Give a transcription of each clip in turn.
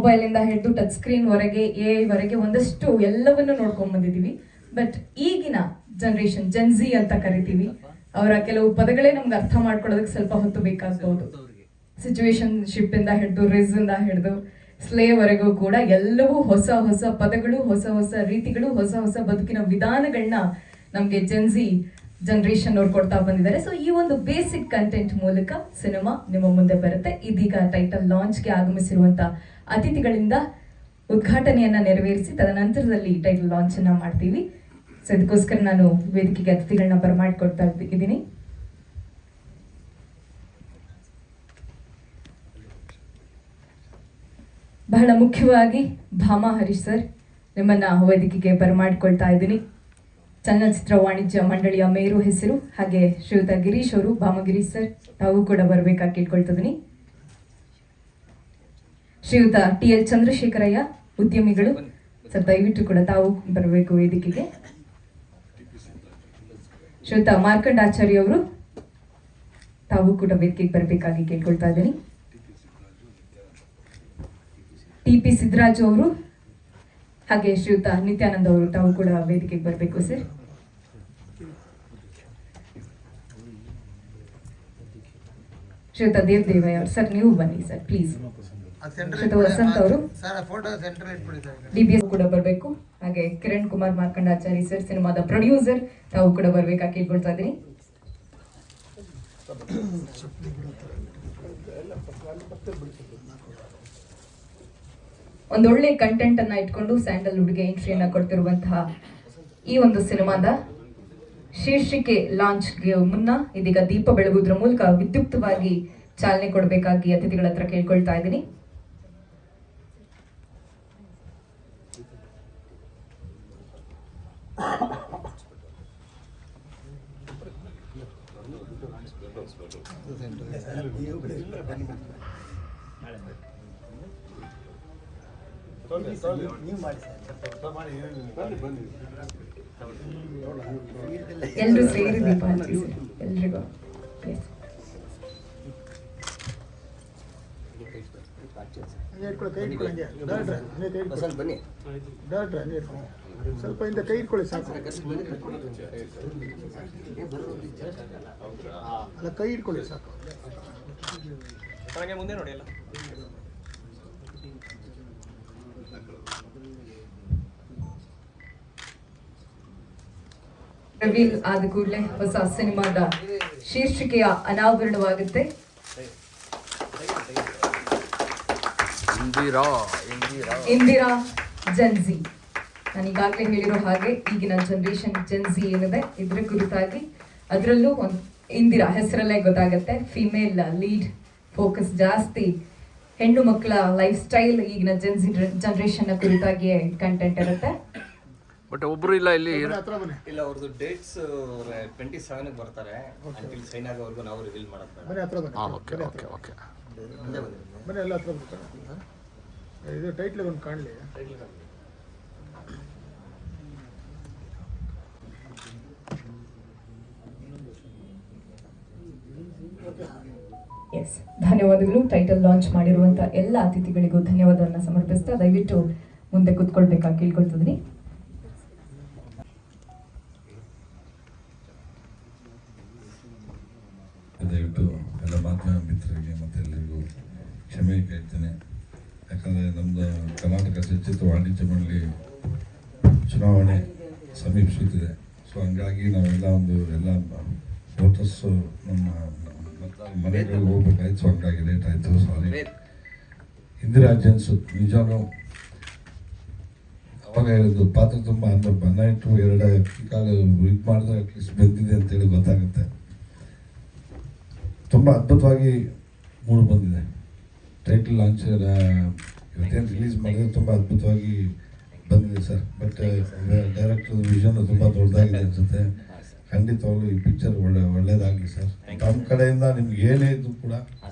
ಮೊಬೈಲಿಂದ ಹಿಡಿದು touch screen ವರೆಗೆ ಎ ವರೆಗೆ ಒಂದಷ್ಟು ಎಲ್ಲವನ್ನು ನೋಡ್ಕೊಂಡ್ ಬಂದಿದ್ದೀವಿ. ಬಟ್ ಈಗಿನ ಜನರೇಷನ್ ಜೆನ್ಜಿ ಅಂತ ಕರಿತೀವಿ, ಅವರ ಕೆಲವು ಪದಗಳೇ ನಮ್ಗೆ ಅರ್ಥ ಮಾಡ್ಕೊಳ್ಳೋದಕ್ಕೆ ಸ್ವಲ್ಪ ಹೊತ್ತು ಬೇಕಾಗಬಹುದು. ಸಿಚುವೇಶನ್ಶಿಪ್ ಇಂದ ಹಿಡಿದು ರಿಸ್ ಇಂದ ಹಿಡಿದು ಸ್ಲೇ ವರೆಗೂ ಕೂಡ ಎಲ್ಲವೂ ಹೊಸ ಹೊಸ ಪದಗಳು, ಹೊಸ ಹೊಸ ರೀತಿಗಳು, ಹೊಸ ಹೊಸ ಬದುಕಿನ ವಿಧಾನಗಳನ್ನ ನಮ್ಗೆ ಜೆನ್ಜಿ ಜನರೇಷನ್ ಅವ್ರು ಕೊಡ್ತಾ ಬಂದಿದ್ದಾರೆ. ಸೊ ಈ ಒಂದು ಬೇಸಿಕ್ ಕಂಟೆಂಟ್ ಮೂಲಕ ಸಿನಿಮಾ ನಿಮ್ಮ ಮುಂದೆ ಬರುತ್ತೆ. ಇದೀಗ ಟೈಟಲ್ ಲಾಂಚ್ಗೆ ಆಗಮಿಸಿರುವಂತ ಅತಿಥಿಗಳಿಂದ ಉದ್ಘಾಟನೆಯನ್ನ ನೆರವೇರಿಸಿ ತದನಂತರದಲ್ಲಿ ಟೈಟಲ್ ಲಾಂಚ್ ಅನ್ನ ಮಾಡ್ತೀವಿ. ಸೊ ಇದಕ್ಕೋಸ್ಕರ ನಾನು ವೇದಿಕೆಗೆ ಅತಿಥಿಗಳನ್ನ ಬರಮಾಡ್ಕೊಡ್ತಾ ಇದ್ದೀನಿ. ಬಹಳ ಮುಖ್ಯವಾಗಿ ಭಾಮಾ ಹರೀಶ್ ಸರ್ ನಿಮ್ಮನ್ನ ವೇದಿಕೆಗೆ ಬರಮಾಡ್ಕೊಳ್ತಾ ಇದ್ದೀನಿ. ಚಲನಚಿತ್ರ ವಾಣಿಜ್ಯ ಮಂಡಳಿಯ ಮೇರು ಹೆಸರು. ಹಾಗೆ ಶ್ರೀಯುತ ಗಿರೀಶ್ ಅವರು, ಭಾಮಾ ಗಿರೀಶ್ ಸರ್ ತಾವು ಕೂಡ ಬರಬೇಕಾಗಿ ಕೇಳ್ಕೊಳ್ತಿದ್ದೀನಿ. ಶ್ರೀಯುತ ಟಿ.ಎಲ್. ಚಂದ್ರಶೇಖರಯ್ಯ ಉದ್ಯಮಿಗಳು ಸರ್ ದಯವಿಟ್ಟು ಕೂಡ ತಾವು ಬರಬೇಕು ವೇದಿಕೆಗೆ. ಶ್ರೀಯುತ ಮಾರ್ಕಂಡಾಚಾರ್ಯ ಅವರು ತಾವು ಕೂಡ ವೇದಿಕೆಗೆ ಬರಬೇಕಾಗಿ ಕೇಳ್ಕೊಳ್ತಾ ಇದ್ದೀನಿ. ಟಿ.ಪಿ. ಸಿದ್ದರಾಜು ಅವರು ಹಾಗೆ ಶ್ರೀಯುತ ನಿತ್ಯಾನಂದ್ ಅವರು ತಾವು ಕೂಡ ವೇದಿಕೆಗೆ ಬರಬೇಕು ಸರ್. ಶ್ರೀಯುತ ದೇವದೇವಯ್ಯ ಅವರು ಸರ್ ನೀವು ಬನ್ನಿ ಸರ್ ಪ್ಲೀಸ್. ಶ್ರೀಯುತ ವಸಂತ್ ಅವರು DBS ಕೂಡ ಬರಬೇಕು. ಹಾಗೆ ಕಿರಣ್ ಕುಮಾರ್ ಮಾರ್ಕಂಡಾಚಾರಿ ಸರ್ ಸಿನಿಮಾದ ಪ್ರೊಡ್ಯೂಸರ್ ತಾವು ಕೂಡ ಬರ್ಬೇಕಾಗಿ ಕೇಳ್ಕೊಳ್ತಾ ಇದ್ದೀನಿ. ಒಂದೊಳ್ಳೆ ಕಂಟೆಂಟ್ ಅನ್ನ ಇಟ್ಕೊಂಡು ಸ್ಯಾಂಡಲ್ವುಡ್ಗೆ ಎಂಟ್ರಿಯನ್ನ ಕೊಡ್ತಿರುವಂತಹ ಈ ಒಂದು ಸಿನಿಮಾದ ಶೀರ್ಷಿಕೆ ಲಾಂಚ್ಗೆ ಮುನ್ನ ಇದೀಗ ದೀಪ ಬೆಳಗುವುದರ ಮೂಲಕ ವಿದ್ಯುಕ್ತವಾಗಿ ಚಾಲನೆ ಕೊಡಬೇಕಾಗಿ ಅತಿಥಿಗಳ ಹತ್ರ ಕೇಳ್ಕೊಳ್ತಾ ಇದ್ದೀನಿ. ಎಲ್ಲರೂ ಸೇರಿ ದೀಪ ಹಚ್ಚಿ ಎಲ್ರಿಗೂ. ಸ್ವಲ್ಪ ಇಂದ ಕೈ ಇಟ್ಕೊಳ್ಳಿ ಸಾಕು. ಅಲ್ಲ ಕೈ ಇಟ್ಕೊಳ್ಳಿ ಸಾಕು. ಮುಂದೆ ನೋಡಿ ಎಲ್ಲ ರಿವೀಲ್ ಆದ ಕೂಡಲೇ ಹೊಸ ಸಿನಿಮಾದ ಶೀರ್ಷಿಕೆಯ ಅನಾವರಣವಾಗುತ್ತೆ. ಇಂದಿರಾ ಜೆನ್ಜಿ. ನಾನು ಈಗಾಗಲೇ ಹೇಳಿರೋ ಹಾಗೆ ಈಗಿನ ಜನರೇಷನ್ ಜೆನ್ಜಿ ಏನಿದೆ ಇದ್ರ ಕುರಿತಾಗಿ, ಅದರಲ್ಲೂ ಒಂದು ಇಂದಿರಾ ಹೆಸರಲ್ಲೇ ಗೊತ್ತಾಗುತ್ತೆ, ಫಿಮೇಲ್ ಲೀಡ್ ಫೋಕಸ್ ಜಾಸ್ತಿ, ಹೆಣ್ಣು ಮಕ್ಕಳ ಲೈಫ್ ಸ್ಟೈಲ್ ಈಗಿನ ಜೆನ್ಜಿ ಜನರೇಷನ್ ಕುರಿತಾಗಿ ಕಂಟೆಂಟ್ ಇರುತ್ತೆ. ಬಟ್ ಒಬ್ರು ಇಲ್ಲ ಇಲ್ಲಿ ಇಲ್ಲ. ಅವ್ರದ್ದು ಡೇಟ್ಸ್ 27 ಬರ್ತಾರೆ. ಅಂಟಿಲ್ ಸೈನ್ ಆಗೋವರೆಗೂ ನಾವು ರಿವೀಲ್ ಮಾಡೋದು. ಬನ್ನಿ ಎಲ್ಲ ಹತ್ರ ಬರ್ತಾರೆ. ಇದು ಟೈಟ್ಲ್ ಒಂದು ಕಾಣಲಿ. ಎಸ್, ಧನ್ಯವಾದಗಳು. ಟೈಟಲ್ ಲಾಂಚ್ ಮಾಡಿರುವಂತ ಎಲ್ಲ ಅತಿಥಿಗಳಿಗೂ ಧನ್ಯವಾದವನ್ನು ಸಮರ್ಪಿಸ್ತಾ ದಯವಿಟ್ಟು ಮುಂದೆ ಕೂತ್ಕೊಳ್ಬೇಕಾಗಿ ಕೇಳ್ಕೊಳ್ತಿದ್ದೀನಿ. ದಯವಿಟ್ಟು ಎಲ್ಲ ಮಾಧ್ಯಮ ಮಿತ್ರರಿಗೆ ಮತ್ತು ಎಲ್ಲರಿಗೂ ಕ್ಷಮೆ ಕೇಳ್ತೇನೆ. ಯಾಕಂದರೆ ನಮ್ಮದು ಕರ್ನಾಟಕ ಚಲನಚಿತ್ರ ವಾಣಿಜ್ಯ ಮಂಡಳಿ ಚುನಾವಣೆ ಸಮೀಪಿಸುತ್ತಿದೆ. ಸೊ ಹಂಗಾಗಿ ನಾವೆಲ್ಲ ಎಲ್ಲ ವೋಟರ್ಸು ನಮ್ಮ ಮನೆಗಳಿಗೆ ಹೋಗ್ಬೇಕಾಯ್ತು. ಸೊ ಹಂಗಾಗಿ ಲೇಟ್ ಆಯಿತು, ಸಾರಿ. ಇಂದಿರಾ ಜೆನ್ಸು ನಿಜಾನು ಅವಾಗ ಹೇಳಿದ್ದು ಪಾತ್ರ ತುಂಬ ಅಂದ್ರೆ ಬನ್ನ ಇಟ್ಟು 2 ಕಾಲ ಇದು ಮಾಡಿದ್ರೆ ಅಟ್ಲೀಸ್ಟ್ ಬೆಂದಿದೆ ಅಂತೇಳಿ ಗೊತ್ತಾಗುತ್ತೆ. ತುಂಬ ಅದ್ಭುತವಾಗಿ ಮೂಡಿ ಬಂದಿದೆ. ಟೈಟಲ್ ಲಾಂಚ್ ಇವತ್ತೇನು ರಿಲೀಸ್ ಮಾಡಿದ್ರೆ ತುಂಬ ಅದ್ಭುತವಾಗಿ ಬಂದಿದೆ ಸರ್. ಬಟ್ ಡೈರೆಕ್ಟರ್ ವಿಷನ್ ತುಂಬ ದೊಡ್ಡದಾಗಿದೆ ಅನಿಸುತ್ತೆ. ಖಂಡಿತವಾಗ್ಲೂ ಈ ಪಿಕ್ಚರ್ ಒಳ್ಳೇದಾಗಲಿ ಸರ್. ತಮ್ಮ ಕಡೆಯಿಂದ ನಿಮ್ಗೆ ಏನೇ ಇದ್ದು ಕೂಡ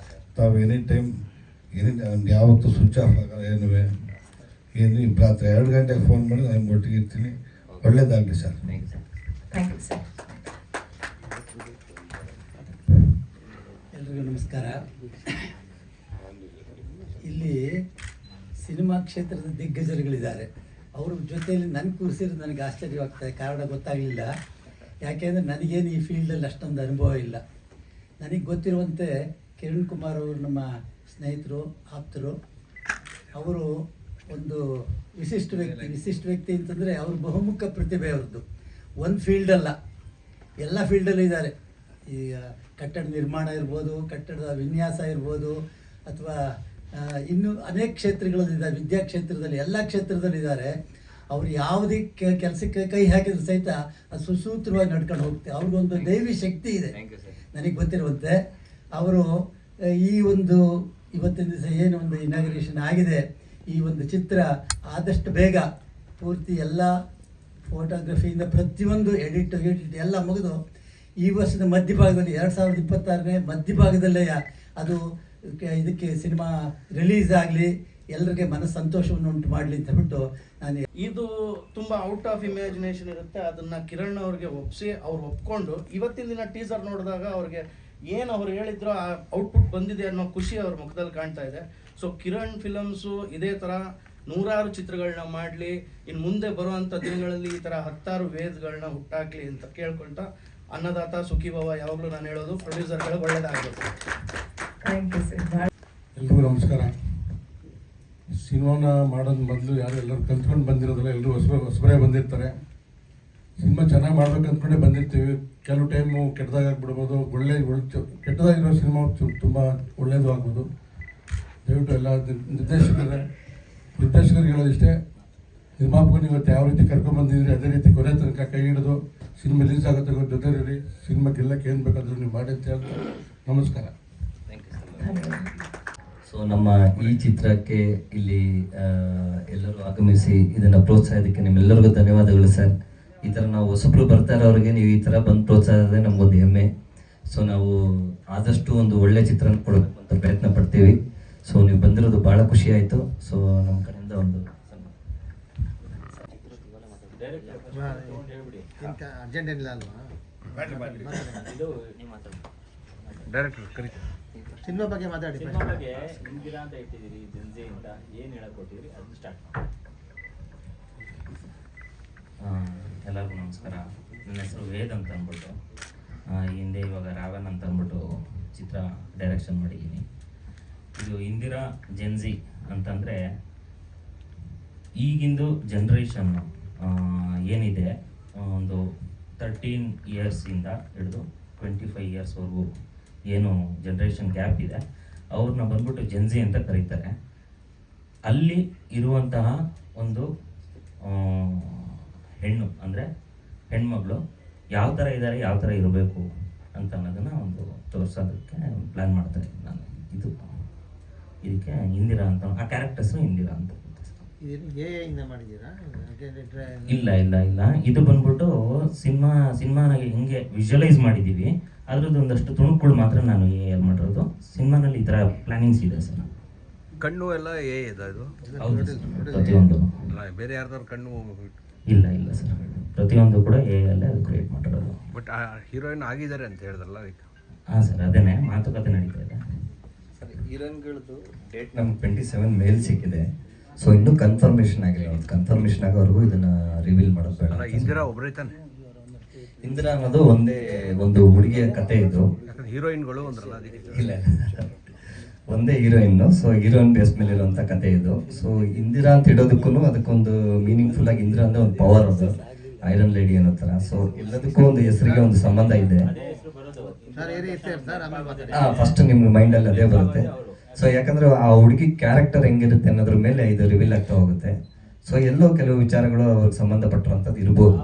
ತಾವು ಎನಿ ಟೈಮ್ ಯಾವತ್ತೂ ಸ್ವಿಚ್ ಆಫ್ ಆಗಲ್ಲ. ಏನು ರಾತ್ರಿ 2 ಗಂಟೆಗೆ ಫೋನ್ ಮಾಡಿ ನಾನು ಒಟ್ಟಿಗೆ ಇರ್ತೀನಿ. ಒಳ್ಳೇದಾಗಲಿ ಸರ್. ಎಲ್ರಿಗೂ ನಮಸ್ಕಾರ. ಇಲ್ಲಿ ಸಿನಿಮಾ ಕ್ಷೇತ್ರದ ದಿಗ್ಗಜರುಗಳಿದ್ದಾರೆ. ಅವ್ರ ಜೊತೆಯಲ್ಲಿ ನನ್ನ ಕೂರಿಸಿರೋದು ನನಗೆ ಆಶ್ಚರ್ಯವಾಗ್ತದೆ. ಕಾರಣ ಗೊತ್ತಾಗಲಿಲ್ಲ. ಯಾಕೆಂದರೆ ನನಗೇನು ಈ ಫೀಲ್ಡಲ್ಲಿ ಅಷ್ಟೊಂದು ಅನುಭವ ಇಲ್ಲ. ನನಗೆ ಗೊತ್ತಿರುವಂತೆ ಕಿರಣ್ ಕುಮಾರ್ ಅವರು ನಮ್ಮ ಸ್ನೇಹಿತರು, ಆಪ್ತರು. ಅವರು ಒಂದು ವಿಶಿಷ್ಟ ವ್ಯಕ್ತಿ ಅಂತಂದರೆ ಅವರು ಬಹುಮುಖ ಪ್ರತಿಭೆ ಅವ್ರದ್ದು. ಒಂದು ಫೀಲ್ಡಲ್ಲ, ಎಲ್ಲ ಫೀಲ್ಡಲ್ಲೂ ಇದ್ದಾರೆ. ಈಗ ಕಟ್ಟಡ ನಿರ್ಮಾಣ ಇರ್ಬೋದು, ಕಟ್ಟಡದ ವಿನ್ಯಾಸ ಇರ್ಬೋದು, ಅಥವಾ ಇನ್ನೂ ಅನೇಕ ಕ್ಷೇತ್ರಗಳಲ್ಲಿದ್ದಾರೆ. ವಿದ್ಯಾ ಕ್ಷೇತ್ರದಲ್ಲಿ, ಎಲ್ಲ ಕ್ಷೇತ್ರದಲ್ಲಿದ್ದಾರೆ. ಅವ್ರು ಯಾವುದೇ ಕೆಲಸಕ್ಕೆ ಕೈ ಹಾಕಿದ್ರು ಸಹಿತ ಅದು ಸುಸೂತ್ರವಾಗಿ ನಡ್ಕೊಂಡು ಹೋಗುತ್ತೆ. ಅವ್ರಿಗೊಂದು ದೈವಿ ಶಕ್ತಿ ಇದೆ ನನಗೆ ಗೊತ್ತಿರುವಂತೆ. ಅವರು ಈ ಒಂದು ಇವತ್ತಿನ ದಿವಸ ಏನು ಒಂದು ಇನಾಗ್ರೇಷನ್ ಆಗಿದೆ, ಈ ಒಂದು ಚಿತ್ರ ಆದಷ್ಟು ಬೇಗ ಪೂರ್ತಿ ಎಲ್ಲ ಫೋಟೋಗ್ರಫಿಯಿಂದ ಪ್ರತಿಯೊಂದು ಎಡಿಟ್ ಎಲ್ಲ ಮುಗಿದು ಈ ವರ್ಷದ ಮಧ್ಯಭಾಗದಲ್ಲಿ 2026ನೇ ಮಧ್ಯಭಾಗದಲ್ಲೇ ಅದು ಇದಕ್ಕೆ ಸಿನಿಮಾ ರಿಲೀಸ್ ಆಗಲಿ, ಎಲ್ಲರಿಗೆ ಸಂತೋಷವನ್ನು ಉಂಟು ಮಾಡಲಿ ಅಂತ ಬಿಟ್ಟು ನಾನು ಇದು ತುಂಬ ಔಟ್ ಆಫ್ ಇಮ್ಯಾಜಿನೇಷನ್ ಇರುತ್ತೆ. ಅದನ್ನು ಕಿರಣ್ ಅವ್ರಿಗೆ ಒಪ್ಪಿಸಿ ಅವ್ರು ಒಪ್ಕೊಂಡು ಇವತ್ತಿನ ದಿನ ಟೀಸರ್ ನೋಡಿದಾಗ ಅವ್ರಿಗೆ ಏನು ಅವ್ರು ಹೇಳಿದ್ರು ಆ ಔಟ್ಪುಟ್ ಬಂದಿದೆ ಅನ್ನೋ ಖುಷಿ ಅವ್ರ ಮುಖದಲ್ಲಿ ಕಾಣ್ತಾ ಇದೆ. ಸೊ ಕಿರಣ್ ಫಿಲಮ್ಸು ಇದೇ ಥರ 100 ಚಿತ್ರಗಳನ್ನ ಮಾಡಲಿ, ಇನ್ನು ಮುಂದೆ ಬರುವಂಥ ದಿನಗಳಲ್ಲಿ ಈ ಥರ 10 ವೇದ್ಗಳನ್ನ ಹುಟ್ಟಾಕಲಿ ಅಂತ ಕೇಳ್ಕೊಳ್ತಾ, ಅನ್ನದಾತ ಸುಖೀಭವ ಯಾವಾಗಲೂ ನಾನು ಹೇಳೋದು ಪ್ರೊಡ್ಯೂಸರ್ಗಳಿಗೆ ಒಳ್ಳೇದಾಗಬೇಕು. Thank you sir. ಎಲ್ರಿಗೂ ನಮಸ್ಕಾರ. ಸಿನಿಮಾನ ಮಾಡೋದು ಮೊದಲು ಯಾರು ಎಲ್ಲರೂ ಕಲ್ತ್ಕೊಂಡು ಬಂದಿರೋದಿಲ್ಲ, ಎಲ್ಲರೂ ಹೊಸಬರೇ ಬಂದಿರ್ತಾರೆ. ಸಿನಿಮಾ ಚೆನ್ನಾಗಿ ಮಾಡ್ಬೇಕು ಅಂದ್ಕೊಂಡೇ ಬಂದಿರ್ತೀವಿ. ಕೆಲವು ಟೈಮು ಕೆಟ್ಟದಾಗ್ಬಿಡ್ಬೋದು, ಕೆಟ್ಟದಾಗಿರೋ ಸಿನಿಮಾ ತುಂಬ ಒಳ್ಳೆಯದು ಆಗ್ಬೋದು. ದಯವಿಟ್ಟು ಎಲ್ಲ ನಿರ್ದೇಶಕರಿಗೆ ಹೇಳೋದಿಷ್ಟೇ, ನಿರ್ಮಾಪಕರು ಇವತ್ತು ಯಾವ ರೀತಿ ಕರ್ಕೊಂಡ್ಬಂದಿದ್ರಿ ಅದೇ ರೀತಿ ಕೊನೆ ತನಕ ಕೈ ಹಿಡಿದು ಸಿನಿಮಾ ರಿಲೀಸ್ ಆಗುತ್ತೆ ಜೊತೆ ಇರಿ, ಸಿನಿಮಾ ಗೆಲ್ಲಕ್ಕೆ ಏನು ಬೇಕಾದರೂ ನೀವು ಮಾಡಿ ಅಂತ ಹೇಳ್ತಾ ನಮಸ್ಕಾರ. ಸೊ ನಮ್ಮ ಈ ಚಿತ್ರಕ್ಕೆ ಇಲ್ಲಿ ಎಲ್ಲರೂ ಆಗಮಿಸಿ ಇದನ್ನು ಪ್ರೋತ್ಸಾಹದಕ್ಕೆ ನಿಮ್ಮೆಲ್ಲರಿಗೂ ಧನ್ಯವಾದಗಳು ಸರ್. ಈ ಥರ ನಾವು ಹೊಸಬ್ರು ಬರ್ತಾ ಇರೋರಿಗೆ ನೀವು ಈ ಥರ ಬಂದು ಪ್ರೋತ್ಸಾಹದೇ ನಮಗೊಂದು ಹೆಮ್ಮೆ. ಸೊ ನಾವು ಆದಷ್ಟು ಒಂದು ಒಳ್ಳೆ ಚಿತ್ರನ ಕೊಡಬೇಕು ಅಂತ ಪ್ರಯತ್ನ ಪಡ್ತೀವಿ. ಸೊ ನೀವು ಬಂದಿರೋದು ಭಾಳ ಖುಷಿ ಆಯಿತು. ಸೊ ನಮ್ಮ ಕಡೆಯಿಂದ ಒಂದು ಅರ್ಜೆಂಟ್ ಏನಿಲ್ಲ ಅಲ್ವಾ? ಡೈರೆಕ್ಟರ್ ಕರೀತಾರೆ. ಸಿನಿಮಾ ಬಗ್ಗೆ ಮಾತಾಡಿ. ಸಿನಿಮಾ ಬಗ್ಗೆ ಇಂದಿರಾ ಅಂತ ಇಟ್ಟಿದ್ದೀರಿ, ಜನ್ಜಿ ಅಂತ ಏನು ಹೇಳಕ್ ಕೊಟ್ಟಿದ್ದೀರಿ ಅದನ್ನ ಸ್ಟಾರ್ಟ್ ಮಾಡಿ. ಎಲ್ಲರಿಗೂ ನಮಸ್ಕಾರ. ನನ್ನ ಹೆಸರು ವೇದ್ ಅಂತ ಅಂದ್ಬಿಟ್ಟು, ಈ ಹಿಂದೆ ಇವಾಗ ರಾವನ್ ಅಂತ ಅಂದ್ಬಿಟ್ಟು ಚಿತ್ರ ಡೈರೆಕ್ಷನ್ ಮಾಡಿದ್ದೀನಿ. ಇದು ಇಂದಿರಾ ಜೆನ್ಜಿ ಅಂತಂದರೆ ಈಗಿಂದು ಜನ್ರೇಷನ್ನು ಏನಿದೆ, ಒಂದು 13 ಇಯರ್ಸಿಂದ ಹಿಡಿದು 25 ಇಯರ್ಸ್ವರೆಗೂ ಏನು ಜನ್ರೇಷನ್ ಗ್ಯಾಪ್ ಇದೆ, ಅವ್ರನ್ನ ಬಂದ್ಬಿಟ್ಟು ಜೆನ್ಜಿ ಅಂತ ಕರೀತಾರೆ. ಅಲ್ಲಿ ಇರುವಂತಹ ಒಂದು ಹೆಣ್ಣು ಅಂದರೆ ಹೆಣ್ಮಗಳು ಯಾವ ಥರ ಇದ್ದಾರೆ, ಯಾವ ಥರ ಇರಬೇಕು ಅಂತ ಅನ್ನೋದನ್ನು ಒಂದು ತೋರಿಸೋದಕ್ಕೆ ಪ್ಲ್ಯಾನ್ ಮಾಡ್ತಾರೆ ನಾನು. ಇದಕ್ಕೆ ಇಂದಿರಾ ಅಂತ, ಆ ಕ್ಯಾರೆಕ್ಟರ್ಸು ಇಂದಿರಾ ಅಂತ. ಇಲ್ಲ ಇದು ಬಂದ್ಬಿಟ್ಟು ಸಿನಿಮಾನ ಹೆಂಗೆ ವಿಜುವಲೈಸ್ ಮಾಡಿದ್ದೀವಿ ಅದ್ರದ್ದು ಒಂದಷ್ಟು ತುಣುಕುಗಳು ಮಾತ್ರ ನಾನು ಮಾಡಿರೋದು. ಸಿನಿಮಾನಲ್ಲಿ ಈ ಥರ ಪ್ಲಾನಿಂಗ್ಸ್ ಇದೆ ಸರ್. ಕಣ್ಣು ಎಲ್ಲ ಇದು ಹೌದು ಸರ್, ಪ್ರತಿಯೊಂದು. ಬೇರೆ ಯಾರ್ದಾರು ಕಣ್ಣು ಇಲ್ಲ ಸರ್, ಪ್ರತಿಯೊಂದು ಕೂಡ ಅಲ್ಲೇ ಅದು ಕ್ರಿಯೇಟ್ ಮಾಡಿರೋದು. ಬಟ್ ಆ ಹೀರೋಯಿನ್ ಆಗಿದ್ದಾರೆ ಅಂತ ಹೇಳಿದ್ರಲ್ಲ ಅದಕ್ಕೆ. ಹಾಂ ಸರ್, ಅದೇನೆ ಮಾತುಕತೆ ನಡೀತಾ ಇದೆ. ಸರ್, ಹೀರೋಯಿನ್ಗಳದ್ದು ಡೇಟ್ ನಮ್ಗೆ 27 ಮೇಲ್ ಸಿಕ್ಕಿದೆ. ಸೊ ಇನ್ನೂ ಕನ್ಫರ್ಮೇಷನ್ ಆಗಿಲ್ಲ. ಒಂದು ಕನ್ಫರ್ಮೇಷನ್ ಆಗೋವರೆಗೂ ಇದನ್ನು ರಿವೀಲ್ ಮಾಡೋದು ಬೇಡ. ಇಂದಿರಾ ಒಬ್ಬರೇ ತಾನೆ? ಇಂದಿರಾ ಅನ್ನೋದು ಒಂದು ಹುಡುಗಿಯ ಕತೆ ಇದು. ಯಾಕಂದ್ರೆ ಹೀರೋಯಿನ್ಗಳು ಅಂದ್ರಲ್ಲ ಅದಕ್ಕೆ. ಇಲ್ಲ, ಒಂದೇ ಹೀರೋಯಿನ್ನು. ಸೊ ಹೀರೋಯಿನ್ ಬೇಸ್ ಮೇಲೆ ಇರುವಂಥ ಕತೆ ಇದು. ಸೊ ಇಂದಿರಾ ಅಂತ ಇಡೋದಕ್ಕೂ ಅದಕ್ಕೊಂದು ಮೀನಿಂಗ್ಫುಲ್ ಆಗಿ ಇಂದಿರಾ ಅಂದರೆ ಒಂದು ಪವರ್, ಅದು ಐರನ್ ಲೇಡಿ ಅನ್ನೋ ಥರ. ಸೊ ಎಲ್ಲದಕ್ಕೂ ಒಂದು ಹೆಸರಿಗೆ ಒಂದು ಸಂಬಂಧ ಇದೆ. ಫಸ್ಟ್ ನಿಮ್ಮ ಮೈಂಡಲ್ಲಿ ಅದೇ ಬರುತ್ತೆ. ಸೊ ಯಾಕಂದ್ರೆ ಆ ಹುಡುಗಿ ಕ್ಯಾರೆಕ್ಟರ್ ಹೆಂಗಿರುತ್ತೆ ಅನ್ನೋದ್ರ ಮೇಲೆ ಇದು ರಿವೀಲ್ ಆಗ್ತಾ ಹೋಗುತ್ತೆ. ಸೊ ಎಲ್ಲೋ ಕೆಲವು ವಿಚಾರಗಳು ಅವ್ರಿಗೆ ಸಂಬಂಧಪಟ್ಟಿರುವಂಥದ್ದು ಇರ್ಬೋದು.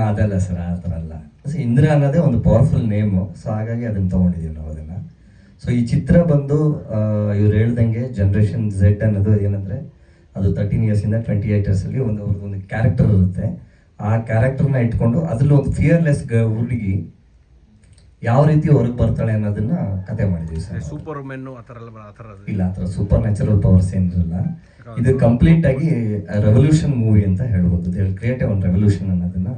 ಅದಲ್ಲ ಸರ್, ಆ ಥರ ಅಲ್ಲ. ಸೊ ಇಂದಿರಾ ಅನ್ನೋದೇ ಒಂದು ಪವರ್ಫುಲ್ ನೇಮು. ಸೊ ಹಾಗಾಗಿ ಅದನ್ನು ತೊಗೊಂಡಿದ್ದೀವಿ ನಾವು ಅದನ್ನು. ಸೊ ಈ ಚಿತ್ರ ಬಂದು ಇವ್ರು ಹೇಳ್ದಂಗೆ ಜನ್ರೇಷನ್ ಝೆಡ್ ಅನ್ನೋದು ಏನಂದರೆ, ಅದು 13 ಇಯರ್ಸಿಂದ 28 ಇಯರ್ಸಲ್ಲಿ ಒಂದು ಕ್ಯಾರೆಕ್ಟರ್ ಇರುತ್ತೆ. ಆ ಕ್ಯಾರೆಕ್ಟರ್ನ ಇಟ್ಕೊಂಡು ಅದರಲ್ಲಿ ಒಂದು ಫಿಯರ್ಲೆಸ್ ಹುಡುಗಿ ಯಾವ ರೀತಿ ಹೊರಗೆ ಬರ್ತಾಳೆ ಅನ್ನೋದನ್ನ ಕತೆ ಮಾಡಿದ್ದೀವಿ ಸರ್. ಸೂಪರ್ ಮೆನ್ ಆ ಥರ ಇಲ್ಲ, ಆ ಥರ ಸೂಪರ್ ನ್ಯಾಚುರಲ್ ಪವರ್ಸ್ ಏನಿರಲ್ಲ. ಇದು ಕಂಪ್ಲೀಟ್ ಆಗಿ ರೆವಲ್ಯೂಷನ್ ಮೂವಿ ಅಂತ ಹೇಳ್ಬೋದು. ದೇ ವಿಲ್ ಕ್ರಿಯೇಟ್ ಒಂದು ರೆವಲ್ಯೂಷನ್ ಅನ್ನೋದನ್ನ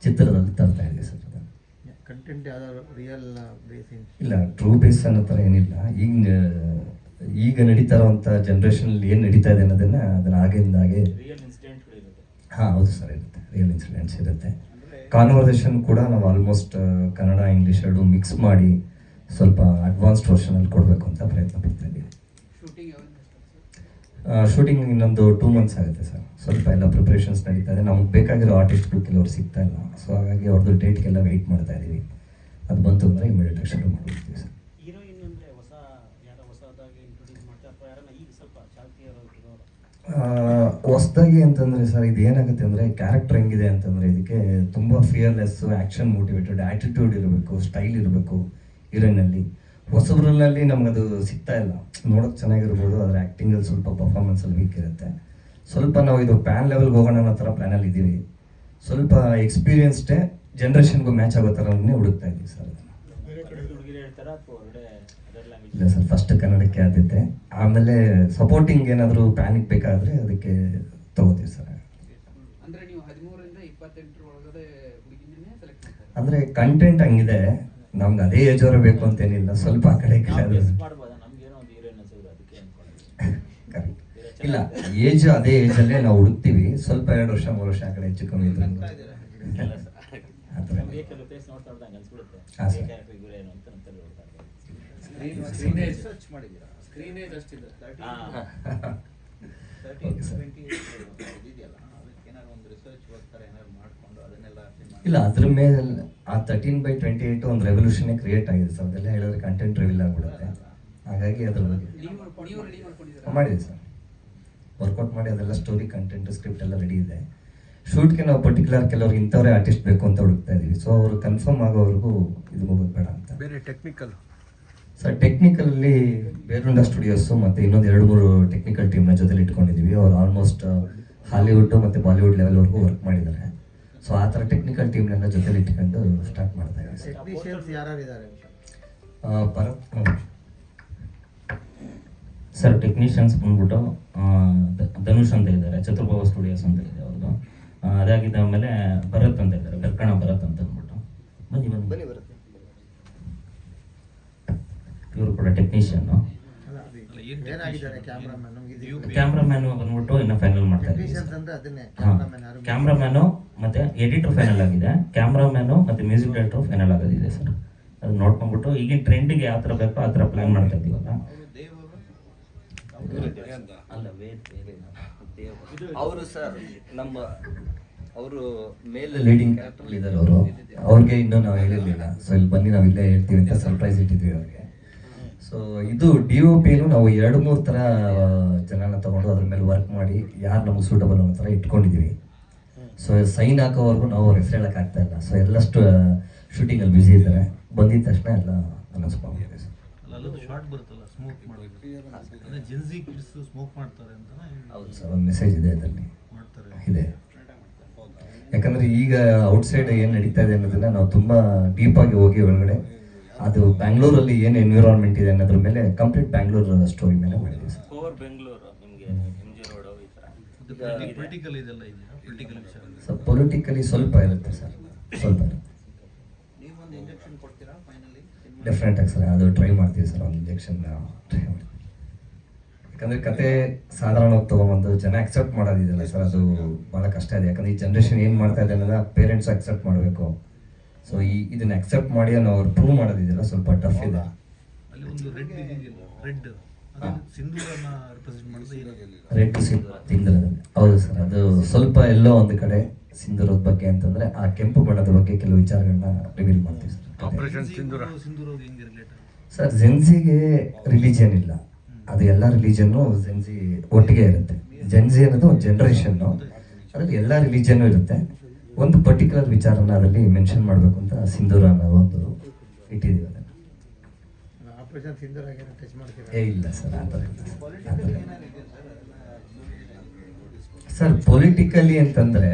ಚಿತ್ರದಲ್ಲಿ ತರ್ತಾ ಇದ್ದೀವಿ ಸರ್. ಕಂಟೆಂಟ್ ಯಾವ್ದಾದ್ರು ರಿಯಲ್ ಬೇಸಿಂಗ್ ಇಲ್ಲ, ಟ್ರೂ ಬೇಸ್ ಅನ್ನೋ ಥರ ಏನಿಲ್ಲ. ಈಗ ಈಗ ನಡೀತಾ ಇರುವಂಥ ಜನ್ರೇಷನಲ್ಲಿ ಏನು ನಡೀತಾ ಇದೆ ಅನ್ನೋದನ್ನು ಅದನ್ನು ಆಗಿಂದ ಹಾಗೆ ರಿಯಲ್ ಇನ್ಸಿಡೆಂಟ್ಗಳು ಇರುತ್ತೆ. ಹಾಂ ಹೌದು ಸರ್, ಇರುತ್ತೆ, ರಿಯಲ್ ಇನ್ಸಿಡೆಂಟ್ಸ್ ಇರುತ್ತೆ. ಕಾನ್ವರ್ಸೇಷನ್ ಕೂಡ ನಾವು ಆಲ್ಮೋಸ್ಟ್ ಕನ್ನಡ ಇಂಗ್ಲೀಷ್ ಎರಡು ಮಿಕ್ಸ್ ಮಾಡಿ ಸ್ವಲ್ಪ ಅಡ್ವಾನ್ಸ್ಡ್ ವರ್ಷನಲ್ಲಿ ಕೊಡಬೇಕು ಅಂತ ಪ್ರಯತ್ನ ಪಡ್ತಾ ಇದ್ದೀವಿ. ಶೂಟಿಂಗ್ ಇನ್ನೊಂದು 2 months ಆಗುತ್ತೆ ಸರ್. ಸ್ವಲ್ಪ ಎಲ್ಲ ಪ್ರಿಪ್ರೇಷನ್ಸ್ ನಡೀತಾ ಇದೆ. ನಮ್ಗೆ ಬೇಕಾಗಿರೋ ಆರ್ಟಿಸ್ಟ್ಗಳು ಕೆಲವರು ಸಿಗ್ತಾ ಇಲ್ಲ. ಸೊ ಹಾಗಾಗಿ ಅವ್ರದ್ದು ಡೇಟ್ಗೆಲ್ಲ ವೆಯ್ಟ್ ಮಾಡ್ತಾ ಇದ್ದೀವಿ. ಅದು ಬಂತು ಅಂದರೆ ಇಮಿಡಿಯೇಟಾಗಿ ಶುರು ಮಾಡಿಬಿಡ್ತೀವಿ ಸರ್. ಹೀರೋಯಿನ್ ಅಂದರೆ ಹೊಸದಾಗಿ ಇಂಟ್ರೊಡ್ಯೂಸ್ ಮಾಡ್ತಾರೆ ಅಥವಾ ಯಾರನ್ನ ಈಗ ಸ್ವಲ್ಪ ಚಾಲ್ತಿ ಇರೋರು? ಹೊಸ್ದಾಗಿ ಅಂತಂದರೆ ಸರ್, ಇದು ಏನಾಗುತ್ತೆ ಅಂದರೆ ಕ್ಯಾರೆಕ್ಟರ್ ಹೆಂಗಿದೆ ಅಂತಂದರೆ ಇದಕ್ಕೆ ತುಂಬ ಫಿಯರ್ಲೆಸ್ಸು, ಆ್ಯಕ್ಷನ್ ಮೋಟಿವೇಟೆಡ್, ಆ್ಯಟಿಟ್ಯೂಡ್ ಇರಬೇಕು, ಸ್ಟೈಲ್ ಇರಬೇಕು ಹೀರೋಯಿನಲ್ಲಿ. ಹೊಸಬ್ರಲ್ಲಿ ನಮಗದು ಸಿಗ್ತಾ ಇಲ್ಲ. ನೋಡೋಕೆ ಚೆನ್ನಾಗಿರ್ಬೋದು, ಆದರೆ ಆ್ಯಕ್ಟಿಂಗಲ್ಲಿ ಸ್ವಲ್ಪ ಪರ್ಫಾರ್ಮೆನ್ಸಲ್ಲಿ ವೀಕ್ ಇರುತ್ತೆ. ಸ್ವಲ್ಪ ನಾವು ಇದು ಪ್ಯಾನ್ ಲೆವೆಲ್ಗೆ ಹೋಗೋಣ ಅನ್ನೋ ಥರ ಪ್ಲ್ಯಾನಲ್ಲಿ ಇದ್ದೀವಿ. ಸ್ವಲ್ಪ ಎಕ್ಸ್ಪೀರಿಯನ್ಸ್ಡೇ ಜನ್ರೇಷನ್ಗೂ ಮ್ಯಾಚ್ ಆಗೋ ಥರನೇ ಹುಡುಕ್ತಾ ಇದ್ದೀವಿ ಸರ್. ಹುಡುಗಿರು ಹೇಳ್ತಾರ ಅಥವಾ ಹೊರಗಡೆ ಅದರ್ ಲ್ಯಾಂಗ್ವೇಜ್? ಇಲ್ಲ ಸರ್, ಫಸ್ಟ್ ಕನ್ನಡಕ್ಕೆ ಆದ್ಯತೆ, ಆಮೇಲೆ ಸಪೋರ್ಟಿಂಗ್ ಏನಾದರೂ ಪ್ಯಾನಿಗೆ ಬೇಕಾದರೆ ಅದಕ್ಕೆ ತಗೋತೀವಿ ಸರ್. ಅಂದರೆ ನೀವು 13 ಇಂದ 28 ಒಳಗಡೆ ಹುಡುಗಿನೇ ಸೆಲೆಕ್ಟ್ ಮಾಡ್ತಾರೆ? ಅಂದರೆ ಕಂಟೆಂಟ್ ಹಂಗಿದೆ, ನಮ್ಗೆ ಅದೇ ಏಜ್ ಅವರೇ ಬೇಕು ಅಂತೇನಿಲ್ಲ. ಸ್ವಲ್ಪ ಆ ಕಡೆ ಈ ಕಡೆ ನಾವು ಗೆಸ್ ಮಾಡ್ಬೋದಾ? ನಮ್ಗೇನೋ ಒಂದು ಹೀರೋಯಿನ್ ಅನ್ಸೋದು, ಅದಕ್ಕೆ ಅನ್ಕೊಂಡಿದ್ದೀವಿ. ಕರೆಕ್ಟ್. ಇಲ್ಲ, ಏಜ್ ಅದೇ ಏಜಲ್ಲೇ ನಾವು ಹುಡುಕ್ತೀವಿ. ಸ್ವಲ್ಪ 2 ವರ್ಷ 3 ವರ್ಷ ಆ ಕಡೆ ಹೆಚ್ಚು ಕಮ್ಮಿ ಇದ್ರೆ ಇಲ್ಲ ಸರ್, ಆ ಥರ. ನಮಗೆ ಕೆಲವು ಪ್ಲೇಸ್ ನೋಡ್ತಾ ಅನ್ಸ್ಬಿಡುತ್ತೆ ಹಾಂ ಸರ್. ಕ್ಯಾರೆಕ್ಟರ್ ಇವ್ರು ಏನು ಅಂತ ನಂತರ ನೋಡ್ತಾ ಸ್ಕ್ರೀನೇಜ್ ಸರ್ಚ್ ಮಾಡಿದ್ದೀರಾ? ಸ್ಕ್ರೀನೇಜ್ ಅಷ್ಟಿದೆ. ಇಲ್ಲ, ಅದ್ರ ಮೇಲೆ ಆ 13/28 ಒಂದು ರೆವಲ್ಯೂಷನ್ನೇ ಕ್ರಿಯೇಟ್ ಆಗಿದೆ ಸರ್. ಅದೆಲ್ಲ ಹೇಳಿದ್ರೆ ಕಂಟೆಂಟ್ ರಿವೀಲ್ ಆಗಿಬಿಡುತ್ತೆ. ಹಾಗಾಗಿ ಅದ್ರ ಬಗ್ಗೆ ನೀವು ರೆಡಿ ಮಾಡ್ಕೊಂಡಿದ್ದೀರಾ? ಮಾಡಿದೆ ಸರ್, ವರ್ಕೌಟ್ ಮಾಡಿ ಅದೆಲ್ಲ ಸ್ಟೋರಿ, ಕಂಟೆಂಟ್, ಸ್ಕ್ರಿಪ್ಟ್ ಎಲ್ಲ ರೆಡಿ ಇದೆ. ಶೂಟ್ಗೆ ನಾವು ಪರ್ಟಿಕ್ಯುಲರ್ ಕೆಲವ್ರಿಗೆ ಇಂಥವ್ರೇ ಆರ್ಟಿಸ್ಟ್ ಬೇಕು ಅಂತ ಹುಡುಕ್ತಾ ಇದ್ದೀವಿ. ಸೊ ಅವರು ಕನ್ಫರ್ಮ್ ಆಗೋವರೆಗೂ ಇದು ಮುಗೋದು ಬೇಡ ಅಂತ. ಬೇರೆ ಟೆಕ್ನಿಕಲ್ ಸರ್, ಟೆಕ್ನಿಕಲ್ಲಿ ಬೇರುಂಡ ಸ್ಟುಡಿಯೋಸು ಮತ್ತು ಇನ್ನೊಂದು 2-3 ಟೆಕ್ನಿಕಲ್ ಟೀಮ್ನ ಜೊತೆಲಿ ಇಟ್ಕೊಂಡಿದ್ದೀವಿ. ಅವ್ರು ಆಲ್ಮೋಸ್ಟ್ ಹಾಲಿವುಡ್ ಮತ್ತು ಬಾಲಿವುಡ್ ಲೆವೆಲ್ವರೆಗೂ ವರ್ಕ್ ಮಾಡಿದ್ದಾರೆ. ಸೊ ಆ ಥರ ಟೆಕ್ನಿಕಲ್ ಟೀಮ್ನೆಲ್ಲ ಜೊತೆಲಿ ಇಟ್ಕೊಂಡು ಸ್ಟಾರ್ಟ್ ಮಾಡ್ತಾ ಇದ್ದೀವಿ. ಟೆಕ್ನಿಷಿಯನ್ಸ್ ಯಾರ್ಯಾರಿದ್ದಾರೆ? ಭರತ್ ಸರ್, ಟೆಕ್ನಿಷಿಯನ್ಸ್ ಬಂದ್ಬಿಟ್ಟು ಧನುಷ್ ಅಂತ ಇದ್ದಾರೆ, ಚತುರ್ಭವ ಸ್ಟುಡಿಯೋಸ್ ಅಂತ ಇದೆ ಅವ್ರದ್ದು. ಅದಾಗಿದ್ದ ಆಮೇಲೆ ಭರತ್ ಅಂತ ಇದ್ದಾರೆ, ಬೆರ್ಕಣ ಭರತ್ ಅಂತ ಅಂದ್ಬಿಟ್ಟು. ಬನ್ನಿ ಬರುತ್ತೆ. ಇವರು ಕೂಡ ಟೆಕ್ನಿಷಿಯನ್ನು. ಕ್ಯಾಮ್ರಾಮ್ಯಾನು ಬಂದ್ಬಿಟ್ಟು ಇನ್ನು ಫೈನಲ್ ಮಾಡ್ತಾ ಇದ್ದೀವಿ. ಕ್ಯಾಮ್ರಾಮ್ಯಾನು ಮತ್ತೆ ಎಡಿಟರ್ ಫೈನಲ್ ಆಗಿದೆ. ಕ್ಯಾಮ್ರಾಮ್ಯಾನು ಮತ್ತೆ ಮ್ಯೂಸಿಕ್ ಡೈರೆಕ್ಟರ್ ಫೈನಲ್ ಆಗೋದಿದೆ ಸರ್. ಅದು ನೋಡ್ಕೊಂಡ್ಬಿಟ್ಟು ಈಗಿನ ಟ್ರೆಂಡಿಗೆ ಯಾವ ಥರ ಬೇಕೋ ಆ ಥರ ಪ್ಲ್ಯಾನ್ ಮಾಡ್ತಾ ಇದ್ದೀವಲ್ಲ. ಅಲ್ಲ, ಅವರು ಸರ್ ನಮ್ಮ ಅವರು ಮೇಲೆ ಲೀಡಿಂಗ್ ಕ್ಯಾರೆಕ್ಟರ್ ಇದ್ದಾರೆ ಅವರು. ಅವ್ರಿಗೆ ಇನ್ನೂ ನಾವು ಹೇಳಿರಲಿಲ್ಲ. ಸೊ ಇಲ್ಲಿ ಬನ್ನಿ ನಾವು ಇಲ್ಲೇ ಹೇಳ್ತೀವಿ ಅಂತ ಸರ್ಪ್ರೈಸ್ ಇಟ್ಟಿದ್ವಿ ಅವ್ರಿಗೆ. ಸೊ ಇದು DOPನು ನಾವು 2-3 ಥರ ಜನನ ತೊಗೊಂಡು ಅದ್ರ ಮೇಲೆ ವರ್ಕ್ ಮಾಡಿ ಯಾರು ನಮಗೆ ಸೂಟಬಲ್ ಅನ್ನೋ ಥರ ಇಟ್ಕೊಂಡಿದ್ದೀವಿ. ಸೊ ಸೈನ್ ಹಾಕೋವರೆಗೂ ನಾವು ಅವ್ರ ಹೆಸರು ಹೇಳೋಕ್ಕಾಗ್ತಾ ಇಲ್ಲ. ಸೊ ಎಲ್ಲಷ್ಟು ಶೂಟಿಂಗಲ್ಲಿ ಬ್ಯುಸಿ ಇದ್ದಾರೆ. ಬಂದಿದ್ದ ತಕ್ಷಣ ಎಲ್ಲ ಅನೌನ್ಸ್ ಮಾಡ್ತೀವಿ ಸರ್. ಶಾರ್ಟ್ ಬರುತ್ತಲ್ಲ, ಸ್ಮೋಕ್ ಮಾಡೋದು, ಅಂದರೆ ಜೆನ್ಸಿ ಕಿಡ್ಸ್ ಸ್ಮೋಕ್ ಮಾಡ್ತಾರೆ ಅಂತ. ಹೌದು ಸರ್, ಒಂದು ಮೆಸೇಜ್ ಇದೆ ಅದರಲ್ಲಿ, ಮಾಡ್ತಾರೆ ಇದೆ. ಯಾಕಂದರೆ ಈಗ ಔಟ್ಸೈಡ್ ಏನು ನಡೀತಾ ಇದೆ ಅನ್ನೋದನ್ನ ನಾವು ತುಂಬ ಡೀಪಾಗಿ ಹೋಗಿ ಒಳಗಡೆ ಅದು ಬ್ಯಾಂಗ್ಳೂರಲ್ಲಿ ಏನು ಎನ್ವಿರಾನ್ಮೆಂಟ್ ಇದೆ ಅನ್ನೋದ್ರ ಮೇಲೆ ಕಂಪ್ಲೀಟ್ ಬ್ಯಾಂಗ್ಳೂರ್ ಸ್ಟೋರಿ ಮೇಲೆ ಮಾಡಿದ್ದೀವಿ ಸರ್. ಕೋರ್ ಬೆಂಗಳೂರು ನಿಮಗೆ MG ರೋಡ್ ಈ ಥರ ಪೊಲಿಟಿಕಲ್ ಇದೆಲ್ಲ ಇದೆಯಾ? ಪೊಲಿಟಿಕಲ್ ವಿಷಯ ಸೊ ಪೊಲಿಟಿಕಲಿ ಸ್ವಲ್ಪ ಇರುತ್ತೆ ಸರ್, ಸ್ವಲ್ಪ ಇರುತ್ತೆ. ಡೆಫಿನೆಟ್ ಆಗಿ ಸರ್, ಅದು ಟ್ರೈ ಮಾಡ್ತೀವಿ ಸರ್. ಒಂದು ಇಂಜೆಕ್ಷನ್ ಟ್ರೈ ಮಾಡ್ತೀವಿ. ಯಾಕಂದರೆ ಕತೆ ಸಾಧಾರಣವಾಗಿ ತೊಗೊಂಬಂದು ಜನ ಅಕ್ಸೆಪ್ಟ್ ಮಾಡೋದಿದೆಯಲ್ಲ ಸರ್, ಅದು ಭಾಳ ಕಷ್ಟ ಇದೆ. ಯಾಕಂದರೆ ಈ ಜನ್ರೇಷನ್ ಏನು ಮಾಡ್ತಾ ಇದೆ ಅನ್ನೋದನ್ನ ಪೇರೆಂಟ್ಸ್ ಅಕ್ಸೆಪ್ಟ್ ಮಾಡಬೇಕು. ಸೊ ಇದನ್ನು ಅಕ್ಸೆಪ್ಟ್ ಮಾಡಿ ನಾವು ಅವ್ರು ಪ್ರೂವ್ ಮಾಡೋದಿದೆಯಲ್ಲ ಸ್ವಲ್ಪ ಟಫ್ ಇದೆ. ಅಲ್ಲಿ ಒಂದು ರೆಡ್ ಇದೆಯಲ್ಲ, ರೆಡ್ ಸಿಂಧೂರನ್ನ ರಿಪ್ರೆಸೆಂಟ್ ಮಾಡೋದು. ರೆಡ್ ಸಿಂಧೂರ, ಹೌದು ಸರ್. ಅದು ಸ್ವಲ್ಪ ಎಲ್ಲೋ ಒಂದು ಕಡೆ ಸಿಂಧೂರದ ಬಗ್ಗೆ ಅಂತಂದರೆ ಆ ಕೆಂಪು ಬಣ್ಣದ ಬಗ್ಗೆ ಕೆಲವು ವಿಚಾರಗಳನ್ನ ರಿವೀಲ್ ಮಾಡ್ತೀವಿ ಸರ್. ಆಪರೇಷನ್ ಸಿಂಧೂರ ಹೆಂಗೆ ರಿಲೇಟೆಡ್ ಸರ್, ಜೆನ್ಸಿಗೆ ರಿಲಿಜಿಯನ್ ಇಲ್ಲ. ಅದು ಎಲ್ಲ ರಿಲಿಜನ್ನು ಜೆನ್ಸಿ ಒಟ್ಟಿಗೆ ಇರುತ್ತೆ. ಜೆನ್ಸಿ ಅನ್ನೋದು ಒಂದು ಜನ್ರೇಷನ್ನು, ಅದರಲ್ಲಿ ಎಲ್ಲ ರಿಲಿಜನ್ನು ಇರುತ್ತೆ. ಒಂದು ಪರ್ಟಿಕ್ಯುಲರ್ ವಿಚಾರನ ಅದರಲ್ಲಿ ಮೆನ್ಷನ್ ಮಾಡಬೇಕು ಅಂತ ಸಿಂಧೂರ ಅನ್ನೋ ಒಂದು ಇಟ್ಟಿದ್ದೀವಿ. ಅದನ್ನು ಇಲ್ಲ ಸರ್, ಆ ಥರ ಸರ್. ಪೊಲಿಟಿಕಲಿ ಅಂತಂದರೆ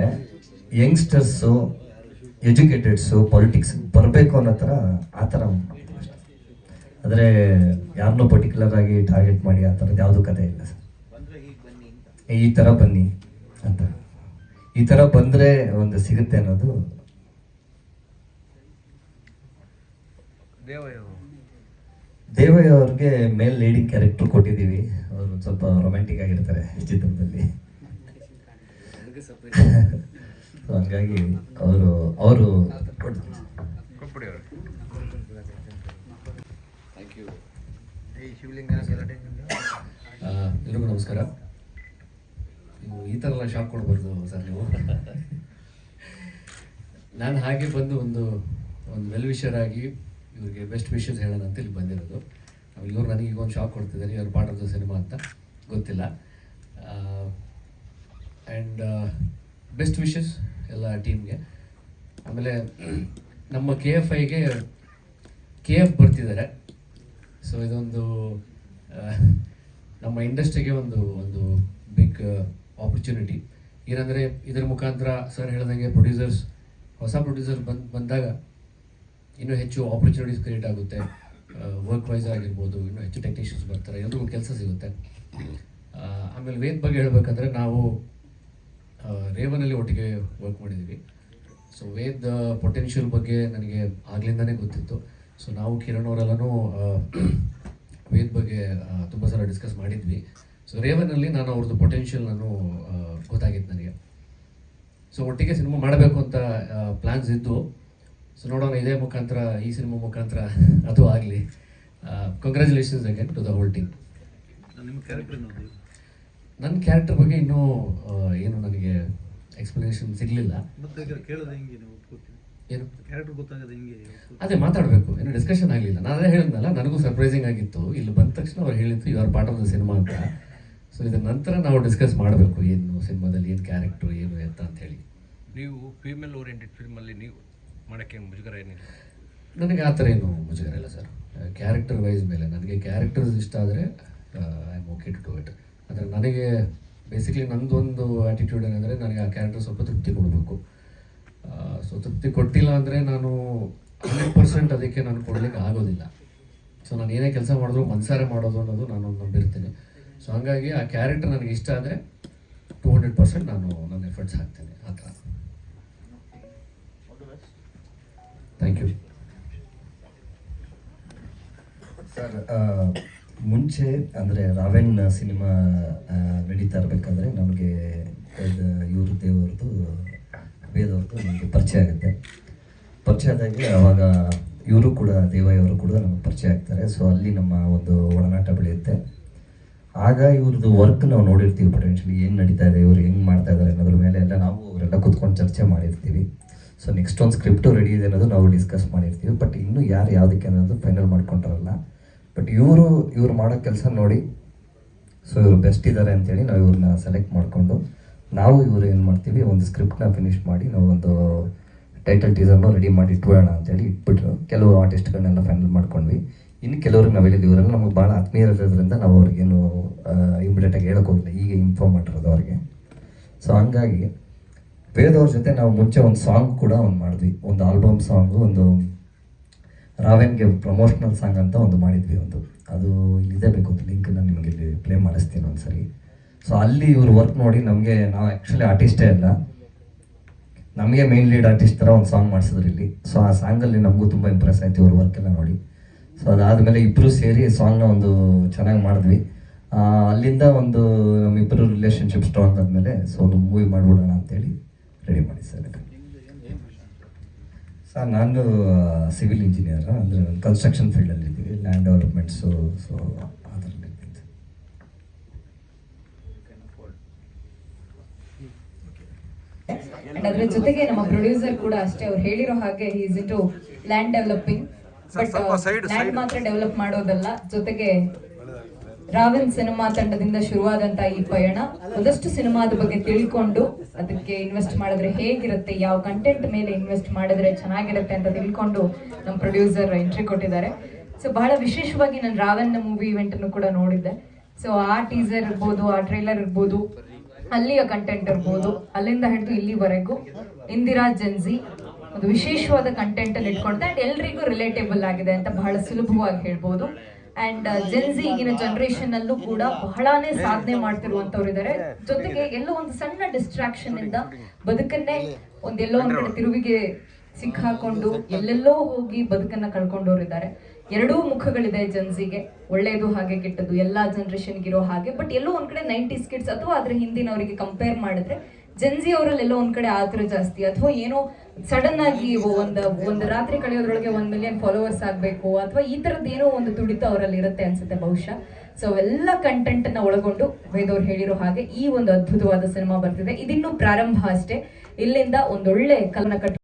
ಯಂಗ್ಸ್ಟರ್ಸು, ಎಜುಕೇಟೆಡ್ಸು ಪೊಲಿಟಿಕ್ಸ್ ಬರಬೇಕು ಅನ್ನೋ ಥರ ಆ ಥರ ಮಾಡ್ತೀವಿ ಅಷ್ಟೇ. ಆದರೆ ಯಾರನ್ನೂ ಪರ್ಟಿಕ್ಯುಲರ್ ಆಗಿ ಟಾರ್ಗೆಟ್ ಮಾಡಿ ಆ ಥರದ್ದು ಯಾವುದೂ ಕಥೆ ಇಲ್ಲ ಸರ್. ಈ ಥರ ಬನ್ನಿ ಅಂತ, ಈ ಥರ ಬಂದರೆ ಒಂದು ಸಿಗುತ್ತೆ ಅನ್ನೋದು. ದೇವಯ್ಯ ಅವ್ರಿಗೆ ಮೇಲ್ ಲೀಡಿಂಗ್ ಕ್ಯಾರೆಕ್ಟರ್ ಕೊಟ್ಟಿದ್ದೀವಿ. ಅವರು ಸ್ವಲ್ಪ ರೊಮ್ಯಾಂಟಿಕ್ ಆಗಿರ್ತಾರೆ ಚಿತ್ರದಲ್ಲಿ. ಸೊ ಹಂಗಾಗಿ ಅವರು ಕೊಟ್ಬಿಡಿ ಅವ್ರಿಗೆ. Thank you. ಎಲ್ರಿಗೂ ನಮಸ್ಕಾರ. ನೀವು ಈ ಥರ ಎಲ್ಲ ಶಾಕ್ ಕೊಡ್ಬಾರ್ದು ಸರ್ ನೀವು. ನಾನು ಹಾಗೆ ಬಂದು ಒಂದು ವೆಲ್ ವಿಷರ್ ಆಗಿ ಇವ್ರಿಗೆ ಬೆಸ್ಟ್ ವಿಶಸ್ ಹೇಳೋಣ ಅಂತ ಇಲ್ಲಿ ಬಂದಿರೋದು. ಇವ್ರು ನನಗೆ ಈಗ ಒಂದು ಶಾಕ್ ಕೊಡ್ತಿದ್ದಾರೆ, ಇವ್ರು ಪಾರ್ಟ್ ಆಫ್ ದ ಸಿನಿಮಾ ಅಂತ ಗೊತ್ತಿಲ್ಲ. ಆ್ಯಂಡ್ ಬೆಸ್ಟ್ ವಿಶಸ್ ಎಲ್ಲ ಟೀಮ್ಗೆ. ಆಮೇಲೆ ನಮ್ಮ KFIಗೆ KF ಬರ್ತಿದ್ದಾರೆ. ಸೊ ಇದೊಂದು ನಮ್ಮ ಇಂಡಸ್ಟ್ರಿಗೆ ಒಂದು ಬಿಗ್ ಆಪರ್ಚುನಿಟಿ. ಏನಂದರೆ ಇದರ ಮುಖಾಂತರ ಸರ್ ಹೇಳ್ದಂಗೆ ಹೊಸ ಪ್ರೊಡ್ಯೂಸರ್ ಬಂದಾಗ ಇನ್ನೂ ಹೆಚ್ಚು ಆಪರ್ಚುನಿಟೀಸ್ ಕ್ರಿಯೇಟ್ ಆಗುತ್ತೆ. ವರ್ಕ್ ವೈಸ್ ಆಗಿರ್ಬೋದು, ಇನ್ನೂ ಹೆಚ್ಚು ಟೆಕ್ನಿಷಿಯನ್ಸ್ ಬರ್ತಾರೆ, ಎಲ್ರಿಗೂ ಕೆಲಸ ಸಿಗುತ್ತೆ. ಆಮೇಲೆ ವೇದ್ ಬಗ್ಗೆ ಹೇಳ್ಬೇಕಂದ್ರೆ ನಾವು ರೇವನಲ್ಲಿ ಒಟ್ಟಿಗೆ ವರ್ಕ್ ಮಾಡಿದ್ದೀವಿ. ಸೊ ವೇದ್ ಪೊಟೆನ್ಷಿಯಲ್ ಬಗ್ಗೆ ನನಗೆ ಆಗ್ಲಿಂದನೇ ಗೊತ್ತಿತ್ತು. ಸೊ ನಾವು ಕಿರಣ್ ಅವರೆಲ್ಲನೂ ವೇದ್ ಬಗ್ಗೆ ತುಂಬ ಸಲ ಡಿಸ್ಕಸ್ ಮಾಡಿದ್ವಿ. ಸೊ ರೇವನಲ್ಲಿ ನಾನು ಅವ್ರದ್ದು ಪೊಟೆನ್ಷಿಯಲ್ ಗೊತ್ತಾಗಿತ್ತು ನನಗೆ. ಸೊ ಒಟ್ಟಿಗೆ ಸಿನಿಮಾ ಮಾಡಬೇಕು ಅಂತ ಪ್ಲ್ಯಾನ್ಸ್ ಇದ್ದು. ಸೊ ನೋಡೋಣ ಈ ಸಿನಿಮಾ ಮುಖಾಂತರ ಅದು ಆಗಲಿ. Congratulations again to the whole team. ನನ್ನ ಕ್ಯಾರೆಕ್ಟರ್ ಬಗ್ಗೆ ಇನ್ನೂ ಏನು ನನಗೆ ಎಕ್ಸ್ಪ್ಲನೇಷನ್ ಸಿಗಲಿಲ್ಲ. ಏನು ಅದೇ ಮಾತಾಡಬೇಕು, ಏನು ಡಿಸ್ಕಷನ್ ಆಗಲಿಲ್ಲ. ನಾನು ಅದೇ ಹೇಳಿದ್ನಲ್ಲ, ನನಗೂ ಸರ್ಪ್ರೈಸಿಂಗ್ ಆಗಿತ್ತು. ಇಲ್ಲಿ ಬಂದ ತಕ್ಷಣ ಅವ್ರು ಹೇಳಿದ್ದು you are part of the cinema ಅಂತ. ಸೊ ಇದರ ನಂತರ ನಾವು ಡಿಸ್ಕಸ್ ಮಾಡಬೇಕು, ಏನು ಸಿನಿಮಾದಲ್ಲಿ ಏನು ಕ್ಯಾರೆಕ್ಟ್ರು ಏನು ಅಂತ ಹೇಳಿ. ನೀವು ಫೀಮೇಲ್ ಓರಿಯೆಂಟೆಡ್ ಫಿಲ್ಮಲ್ಲಿ ನೀವು ಮಾಡೋಕ್ಕೆ ಮುಜುಗರ ಏನಿಲ್ಲ? ನನಗೆ ಆ ಥರ ಏನು ಮುಜುಗರ ಇಲ್ಲ ಸರ್. ಕ್ಯಾರೆಕ್ಟರ್ ವೈಸ್ ಮೇಲೆ ನನಗೆ ಕ್ಯಾರೆಕ್ಟರ್ಸ್ ಇಷ್ಟ ಆದರೆ I am okay to do it. ಆದರೆ ನನಗೆ ಬೇಸಿಕ್ಲಿ ನನ್ನದೊಂದು ಆ್ಯಟಿಟ್ಯೂಡ್ ಏನಂದರೆ ನನಗೆ ಆ ಕ್ಯಾರೆಕ್ಟರ್ ಸ್ವಲ್ಪ ತೃಪ್ತಿ ಕೊಡಬೇಕು. ಸೊ ತೃಪ್ತಿ ಕೊಟ್ಟಿಲ್ಲ ಅಂದರೆ ನಾನು 100% ಅದಕ್ಕೆ ನಾನು ಕೊಡಲಿಕ್ಕೆ ಆಗೋದಿಲ್ಲ. ಸೊ ನಾನು ಏನೇ ಕೆಲಸ ಮಾಡಿದ್ರು ಮನಸಾರೆ ಮಾಡೋದು ಅನ್ನೋದು ನಾನು ನಂಬಿರ್ತೀನಿ. ಸೊ ಹಾಗಾಗಿ ಆ ಕ್ಯಾರೆಕ್ಟರ್ ನನಗೆ ಇಷ್ಟ ಆದರೆ 200% ನಾನು ನನ್ನ ಎಫರ್ಟ್ಸ್ ಹಾಕ್ತೇನೆ ಆ ಥರ. Thank you sir. ಮುಂಚೆ ಅಂದರೆ ರಾವೆನ್ ಸಿನಿಮಾ ನಡೀತಾ ಇರಬೇಕಾದ್ರೆ ನಮಗೆ ಇವರು ದೇವ್ರದ್ದು ವೇದವ್ರದ್ದು ನಮಗೆ ಪರಿಚಯ ಆಗುತ್ತೆ. ಪರಿಚಯ ಆದಾಗೆ ಆವಾಗ ಇವರು ಕೂಡ ದೇವಯ್ಯವರು ಕೂಡ ನಮಗೆ ಪರಿಚಯ ಆಗ್ತಾರೆ. ಸೊ ಅಲ್ಲಿ ನಮ್ಮ ಒಂದು ಒಡನಾಟ ಬೆಳೆಯುತ್ತೆ. ಆಗ ಇವ್ರದ್ದು ವರ್ಕ್ ನಾವು ನೋಡಿರ್ತೀವಿ, ಪೊಟೆನ್ಷಿಯಲಿ ಏನು ನಡೀತಾ ಇದೆ, ಇವ್ರು ಹೆಂಗೆ ಮಾಡ್ತಾ ಇದ್ದಾರೆ ಅನ್ನೋದ್ರ ಮೇಲೆ ಎಲ್ಲ ನಾವು ಅವರೆಲ್ಲ ಕೂತ್ಕೊಂಡು ಚರ್ಚೆ ಮಾಡಿರ್ತೀವಿ. ಸೊ ನೆಕ್ಸ್ಟ್ ಒಂದು ಸ್ಕ್ರಿಪ್ಟು ರೆಡಿ ಇದೆ ಅನ್ನೋದು ನಾವು ಡಿಸ್ಕಸ್ ಮಾಡಿರ್ತೀವಿ. ಬಟ್ ಇನ್ನೂ ಯಾರು ಯಾವುದಕ್ಕೆ ಅನ್ನೋದು ಫೈನಲ್ ಮಾಡ್ಕೊಂಡಿರಲ್ಲ. ಬಟ್ ಇವರು ಮಾಡೋ ಕೆಲಸ ನೋಡಿ ಸೊ ಇವರು ಬೆಸ್ಟ್ ಇದ್ದಾರೆ ಅಂತೇಳಿ ನಾವು ಇವ್ರನ್ನ ಸೆಲೆಕ್ಟ್ ಮಾಡಿಕೊಂಡು ನಾವು ಇವರು ಏನು ಮಾಡ್ತೀವಿ, ಒಂದು ಸ್ಕ್ರಿಪ್ಟ್ನ ಫಿನಿಷ್ ಮಾಡಿ ನಾವು ಒಂದು ಟೈಟಲ್ ಟೀಸರ್ನು ರೆಡಿ ಮಾಡಿ ಇಟ್ಬಿಡೋಣ ಅಂತೇಳಿ ಇಟ್ಬಿಟ್ರು. ಕೆಲವು ಆರ್ಟಿಸ್ಟ್ಗಳನ್ನೆಲ್ಲ ಫೈನಲ್ ಮಾಡ್ಕೊಂಡ್ವಿ. ಇನ್ನು ಕೆಲವ್ರಿಗೆ ನಾವು ಹೇಳಿದ್ವಿ, ಇವರೆಲ್ಲ ನಮಗೆ ಭಾಳ ಆತ್ಮೀಯರಿರೋದ್ರಿಂದ ನಾವು ಅವ್ರಿಗೇನು ಇಮಿಡಿಯೇಟಾಗಿ ಹೇಳೋಕೆ ಹೋಗಿಲ್ಲ, ಈಗ ಇನ್ಫಾರ್ಮ್ ಮಾಡಿರೋದು ಅವ್ರಿಗೆ. ಸೊ ಹಂಗಾಗಿ ವೇದವ್ರ ಜೊತೆ ನಾವು ಮುಂಚೆ ಒಂದು ಸಾಂಗ್ ಕೂಡ ಮಾಡಿದ್ವಿ, ಒಂದು ಆಲ್ಬಮ್ ಸಾಂಗು, ಒಂದು ರಾವೆನ್ಗೆ ಪ್ರಮೋಷನಲ್ ಸಾಂಗ್ ಅಂತ ಒಂದು ಮಾಡಿದ್ವಿ. ಅದು ಇಲ್ಲಿದೆ, ಬೇಕು ಅಂತ ಲಿಂಕ್ ನಾನು ನಿಮಗೆ ಇಲ್ಲಿ ಪ್ಲೇ ಮಾಡಿಸ್ತೀನಿ ಒಂದು ಸರಿ. ಸೊ ಅಲ್ಲಿ ಇವ್ರು ವರ್ಕ್ ನೋಡಿ ನಾವು ಆ್ಯಕ್ಚುಲಿ ಆರ್ಟಿಸ್ಟೇ ಅಲ್ಲ, ನಮಗೆ ಮೇನ್ ಲೀಡ್ ಆರ್ಟಿಸ್ಟ್ ಥರ ಒಂದು ಸಾಂಗ್ ಮಾಡಿಸಿದ್ರು ಇಲ್ಲಿ. ಸೊ ಆ ಸಾಂಗಲ್ಲಿ ನಮಗೂ ತುಂಬ ಇಂಪ್ರೆಸ್ ಆಯಿತು ಇವ್ರ ವರ್ಕೆಲ್ಲ ನೋಡಿ. ಸೊ ಅದಾದಮೇಲೆ ಇಬ್ಬರು ಸೇರಿ ಸಾಂಗ್ನ ಒಂದು ಚೆನ್ನಾಗಿ ಮಾಡಿದ್ವಿ. ಅಲ್ಲಿಂದ ಒಂದು ನಮ್ಮಿಬ್ಬರು ರಿಲೇಷನ್ಶಿಪ್ ಸ್ಟ್ರಾಂಗ್ ಆದಮೇಲೆ ಸೊ ಒಂದು ಮೂವಿ ಮಾಡಿಬಿಡೋಣ ಅಂತೇಳಿ ರೆಡಿ ಮಾಡಿ ಸರ್. ಸರ್ ನಾನು ಸಿವಿಲ್ ಇಂಜಿನಿಯರ್, ಅಂದರೆ ಕನ್ಸ್ಟ್ರಕ್ಷನ್ ಫೀಲ್ಡಲ್ಲಿ ಇದ್ದೀವಿ, ಲ್ಯಾಂಡ್ ಡೆವಲಪ್ಮೆಂಟ್ಸು. ಸೊ ಅದರಲ್ಲಿ ಅದ್ರ ಜೊತೆಗೆ ನಮ್ಮ ಪ್ರೊಡ್ಯೂಸರ್ ಕೂಡ ಅಷ್ಟೇ, ಅವ್ರು ಹೇಳಿರೋ ಹಾಗೆ is into land developing. But land ಮಾತ್ರ ಡೆವಲಪ್ ಮಾಡೋದಲ್ಲ, ಜೊತೆಗೆ ರಾವೆನ್ ಸಿನಿಮಾ ತಂಡದಿಂದ ಶುರುವಾದಂತ ಈ ಪಯಣ ಒಂದಷ್ಟು ಸಿನಿಮಾದ ಬಗ್ಗೆ ತಿಳ್ಕೊಂಡು ಅದಕ್ಕೆ ಇನ್ವೆಸ್ಟ್ ಮಾಡಿದ್ರೆ ಹೇಗಿರುತ್ತೆ, ಯಾವ ಕಂಟೆಂಟ್ ಮೇಲೆ ಇನ್ವೆಸ್ಟ್ ಮಾಡಿದ್ರೆ ಚೆನ್ನಾಗಿರುತ್ತೆ ಅಂತ ತಿಳ್ಕೊಂಡು ನಮ್ಮ ಪ್ರೊಡ್ಯೂಸರ್ ಎಂಟ್ರಿ ಕೊಟ್ಟಿದ್ದಾರೆ. ಸೊ ಬಹಳ ವಿಶೇಷವಾಗಿ ನಾನು ರಾವೆನ್ ಮೂವಿ ಇವೆಂಟ್ ಅನ್ನು ಕೂಡ ನೋಡಿದ್ದೆ. ಸೊ ಆ ಟೀಸರ್ ಇರ್ಬೋದು, ಆ ಟ್ರೈಲರ್ ಇರ್ಬೋದು, ಅಲ್ಲಿಯ ಕಂಟೆಂಟ್ ಇರ್ಬೋದು, ಅಲ್ಲಿಂದ ಹಿಡಿದು ಇಲ್ಲಿವರೆಗೂ ಇಂದಿರಾ ಜೆನ್ಜಿ ಒಂದು ವಿಶೇಷವಾದ ಕಂಟೆಂಟ್ ಅಲ್ಲಿ ಇಟ್ಕೊಳ್ತಾ ಅಂಡ್ ಎಲ್ರಿಗೂ ರಿಲೇಟೇಬಲ್ ಆಗಿದೆ ಅಂತ ಬಹಳ ಸುಲಭವಾಗಿ ಹೇಳ್ಬೋದು. ಅಂಡ್ ಜೆನ್ಜಿ ಈಗಿನ ಜನರೇಷನ್ ಅಲ್ಲೂ ಕೂಡ ಬಹಳಾನೇ ಸಾಧನೆ ಮಾಡ್ತಿರುವಂತವ್ರು ಇದ್ದಾರೆ. ಜೊತೆಗೆ ಎಲ್ಲೋ ಒಂದು ಸಣ್ಣ ಡಿಸ್ಟ್ರಾಕ್ಷನ್ ಇಂದ ಬದುಕನ್ನೇ ಎಲ್ಲೋ ಒಂದ್ ಕಡೆ ತಿರುವಿಗೆ ಸಿಕ್ಕಾಕೊಂಡು ಎಲ್ಲೆಲ್ಲೋ ಹೋಗಿ ಬದುಕನ್ನ ಕಳ್ಕೊಂಡವ್ರು ಇದ್ದಾರೆ. ಎರಡೂ ಮುಖಗಳಿದೆ ಜನ್ಸಿಗೆ, ಒಳ್ಳೇದು ಹಾಗೆ ಕೆಟ್ಟದ್ದು ಎಲ್ಲಾ ಜನರೇಷನ್ಗೆ ಇರೋ ಹಾಗೆ. ಬಟ್ ಎಲ್ಲೋ ಒಂದ್ ಕಡೆ 90s ಕಿಡ್ಸ್ ಅಥವಾ ಅದ್ರ ಹಿಂದಿನವರಿಗೆ ಕಂಪೇರ್ ಮಾಡಿದ್ರೆ ಜನ್ಸಿ ಅವರಲ್ಲಿ ಎಲ್ಲೋ ಒಂದ್ ಕಡೆ ಆತರ ಜಾಸ್ತಿ, ಅಥವಾ ಏನೋ ಸಡನ್ ಆಗಿ ಒಂದು ರಾತ್ರಿ ಕಳೆಯೋದ್ರೊಳಗೆ 1 ಮಿಲಿಯನ್ ಫಾಲೋವರ್ಸ್ ಆಗ್ಬೇಕು ಅಥವಾ ಈ ತರದ್ದು ಏನೋ ಒಂದು ತುಡಿತ ಅವರಲ್ಲಿ ಇರುತ್ತೆ ಅನ್ಸುತ್ತೆ ಬಹುಶಃ. ಸೊ ಎಲ್ಲ ಕಂಟೆಂಟ್ ನ ಒಳಗೊಂಡು ವೇದವ್ರು ಹೇಳಿರೋ ಹಾಗೆ ಈ ಒಂದು ಅದ್ಭುತವಾದ ಸಿನಿಮಾ ಬರ್ತಿದೆ. ಇದಿನ್ನೂ ಪ್ರಾರಂಭ ಅಷ್ಟೇ. ಇಲ್ಲಿಂದ ಒಂದೊಳ್ಳೆ ಕಲ್ಪನಾ ಕಟ್ಟ